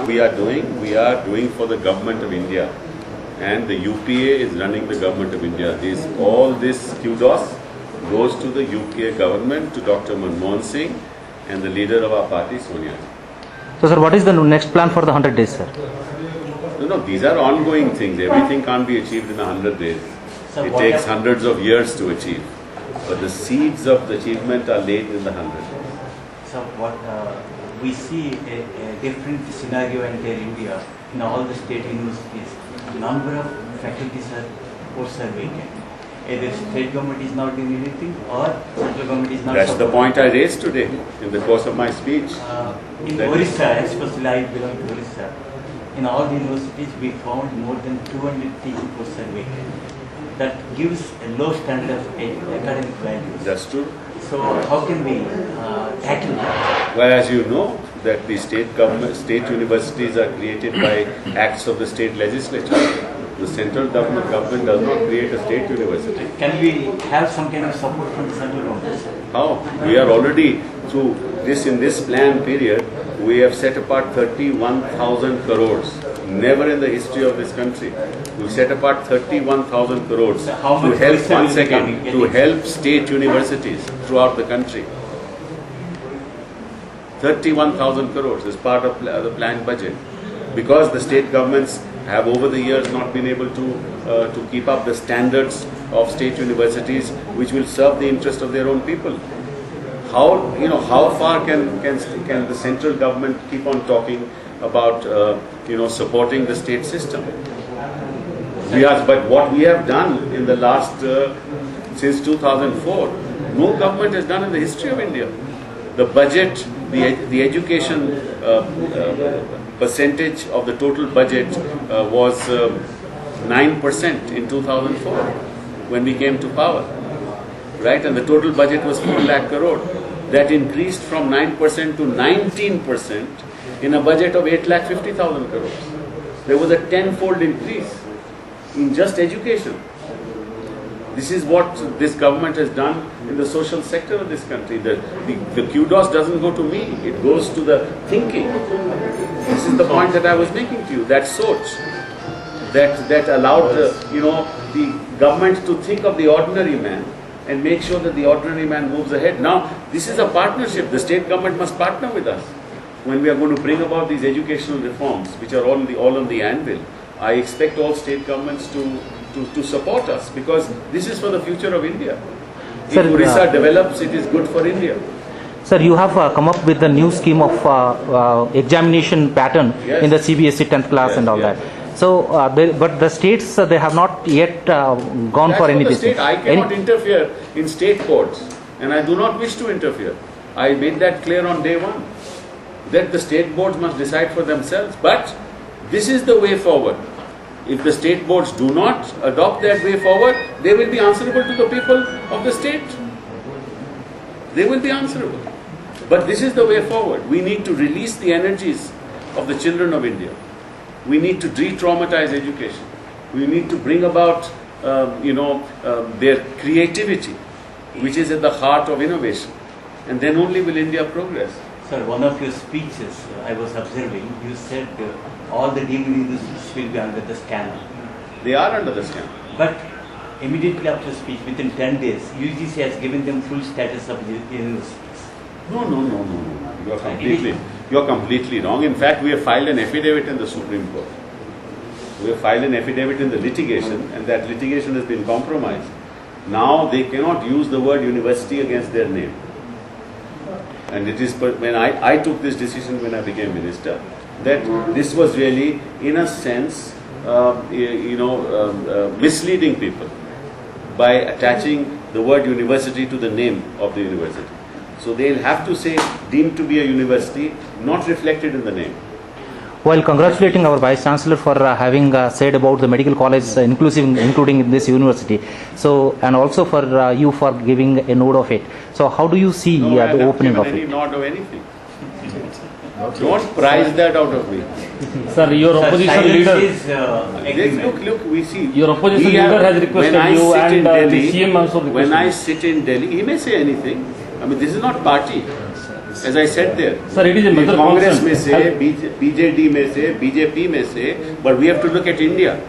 we are doing for the government of India, and the UPA is running the government of India. All this kudos goes to the UPA government, to Dr. Manmohan Singh and the leader of our party, Sonia. So sir, what is the next plan for the 100 days, sir? No, these are ongoing things. Everything can't be achieved in 100 days. It takes hundreds of years to achieve. But the seeds of the achievement are laid in the 100. So what we see a different scenario in India in all the state universities. Number of faculties posts are vacant. Either state government is not doing anything or central government is not. That's the point I raised today in the course of my speech. In Orissa, especially I belong to Orissa, in all the universities we found more than 200 teaching posts are vacant. That gives a low standard of academic values. That's true. So how can we tackle that? Well, as you know, that the state universities are created by acts of the state legislature. The central government does not create a state university. Can we have some kind of support from the central government? How? We are already through this, in this plan period, we have set apart 31,000 crores. Never in the history of this country. We set apart 31,000 crores so how to much help, one second, to help state universities throughout the country. 31,000 crores is part of the planned budget. Because the state governments have over the years not been able to keep up the standards of state universities which will serve the interest of their own people. How far can the central government keep on talking about supporting the state system? But what we have done in the last since 2004, no government has done in the history of India. The budget, the education percentage of the total budget was 9% in 2004 when we came to power, right? And the total budget was 4 lakh crore. That increased from 9% to 19% in a budget of 8,50,000 crores. There was a tenfold increase in just education. This is what this government has done in the social sector of this country. The kudos doesn't go to me, it goes to the thinking. This is the point that I was making to you, that soch, that allowed the government to think of the ordinary man and make sure that the ordinary man moves ahead. Now, this is a partnership. The state government must partner with us when we are going to bring about these educational reforms, which are all on the anvil. I expect all state governments to support us, because this is for the future of India. If Orissa develops, it is good for India. Sir, you have come up with a new scheme of examination pattern in the CBSE 10th class and all that. So, but the states, they have not yet gone for any of this. I cannot interfere in state boards, and I do not wish to interfere. I made that clear on day one, that the state boards must decide for themselves. But this is the way forward. If the state boards do not adopt that way forward, they will be answerable to the people of the state. They will be answerable. But this is the way forward. We need to release the energies of the children of India. We need to re-traumatize education. We need to bring about, their creativity, which is at the heart of innovation. And then only will India progress. Sir, one of your speeches I was observing, you said all the deemed universities will be under the scanner. They are under the scanner. But immediately after speech, within 10 days, UGC has given them full status of universities. No. You are completely wrong. In fact, we have filed an affidavit in the Supreme Court. We have filed an affidavit in the litigation, and that litigation has been compromised. Now they cannot use the word university against their name. And it is when I took this decision when I became minister, that this was really, in a sense, misleading people by attaching the word university to the name of the university. So they'll have to say deemed to be a university, not reflected in the name. While congratulating our Vice Chancellor for having said about the medical college including this university, so, and also for you for giving a nod of it. So how do you see the opening of it? Any nod of anything. Don't prize that out of me. Sir, your opposition leader. Look, we see. Your opposition leader has requested you, and the CM also requested. When I sit in Delhi, he may say anything. I mean, this is not party. As I said there, Sir, it is a major Congress concern. may say, BJD may say, BJP may say, but we have to look at India.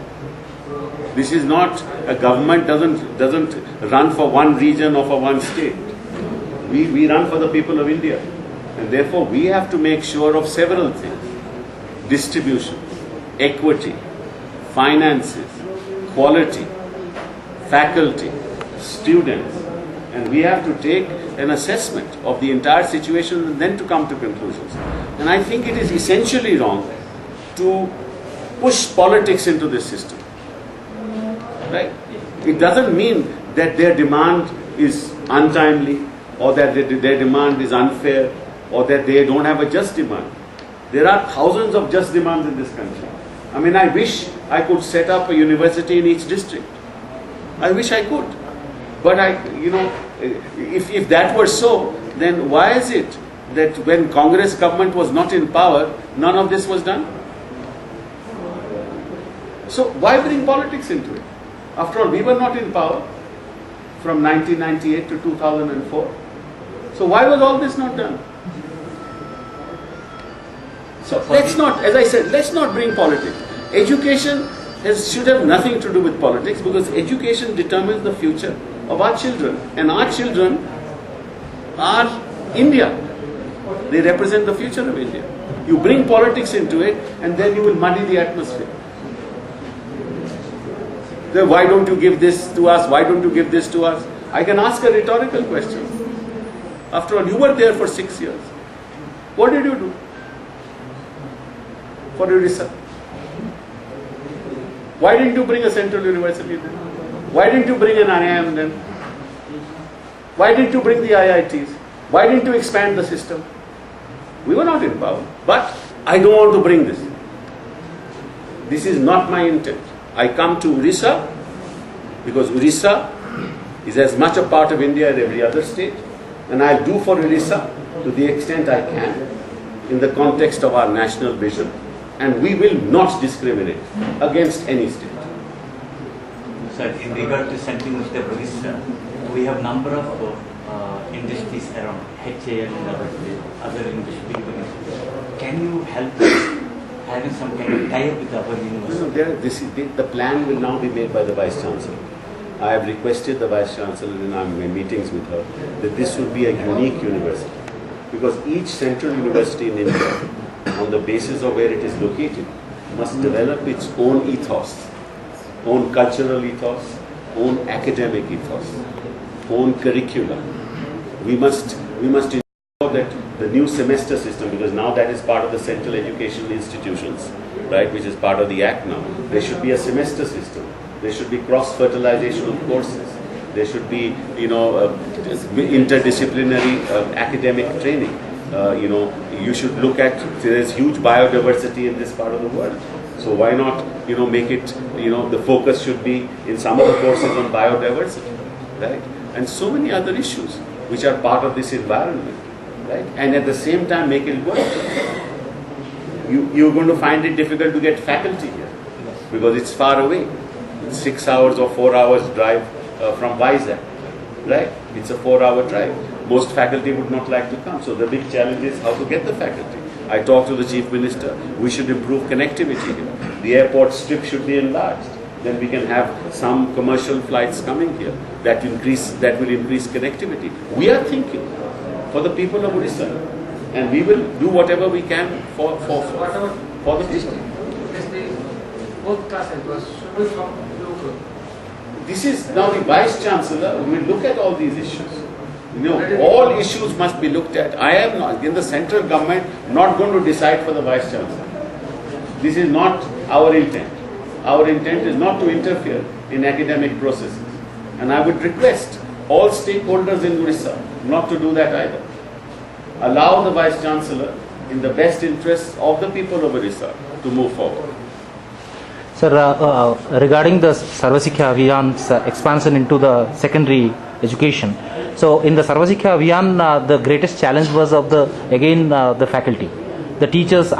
This is not a government doesn't run for one region or for one state. We run for the people of India, and therefore we have to make sure of several things: distribution, equity, finances, quality, faculty, students, and we have to take an assessment of the entire situation and then to come to conclusions. And I think it is essentially wrong to push politics into this system. Right? It doesn't mean that their demand is untimely or that their demand is unfair or that they don't have a just demand. There are thousands of just demands in this country. I mean, I wish I could set up a university in each district. I wish I could. But if that were so, then why is it that when Congress government was not in power, none of this was done? So why bring politics into it? After all, we were not in power from 1998 to 2004. So why was all this not done? So let's not, as I said, let's not bring politics. Education should have nothing to do with politics, because education determines the future of our children, and our children are India. They represent the future of India. You bring politics into it and then you will muddy the atmosphere. Then why don't you give this to us? Why don't you give this to us? I can ask a rhetorical question. After all, you were there for 6 years. What did you do for Odisha? Why didn't you bring a central university then? Why didn't you bring an IIM then? Why didn't you bring the IITs? Why didn't you expand the system? We were not in power. But I don't want to bring this. This is not my intent. I come to Odisha because Odisha is as much a part of India as every other state, and I'll do for Odisha to the extent I can in the context of our national vision, and we will not discriminate against any state. Sir, in regard to Central University of Odisha, we have number of industries around, HAL and other industries. Can you help us having some kind of tie-up with our university? The plan will now be made by the Vice Chancellor. I have requested the Vice Chancellor in our meetings with her that this would be a unique university, because each central university in India, on the basis of where it is located, must develop its own ethos, own cultural ethos, own academic ethos, own curricula. We must ensure that the new semester system, because now that is part of the central educational institutions, right, which is part of the Act now, there should be a semester system. There should be cross-fertilization of courses. There should be, interdisciplinary academic training. You should look at, there is huge biodiversity in this part of the world. So why not, make it, the focus should be in some of the courses on biodiversity, right? And so many other issues which are part of this environment, right? And at the same time make it work. You're going to find it difficult to get faculty here because it's far away. It's 6 hours or 4 hours drive from Vizag, right? It's a 4-hour drive. Most faculty would not like to come. So the big challenge is how to get the faculty. I talked to the Chief Minister. We should improve connectivity here. The airport strip should be enlarged. Then we can have some commercial flights coming here that will increase connectivity. We are thinking for the people of Odisha, and we will do whatever we can for the people. Both classes should be from local. This is now the Vice Chancellor who will look at all these issues. All issues must be looked at. I am not, in the central government, not going to decide for the Vice Chancellor. This is not our intent. Our intent is not to interfere in academic processes. And I would request all stakeholders in Odisha not to do that either. Allow the Vice Chancellor, in the best interests of the people of Odisha, to move forward. Sir, regarding the Sarva Shiksha Abhiyan's expansion into the secondary education, so in the Sarva Shiksha Abhiyan, the greatest challenge was of the faculty. The teachers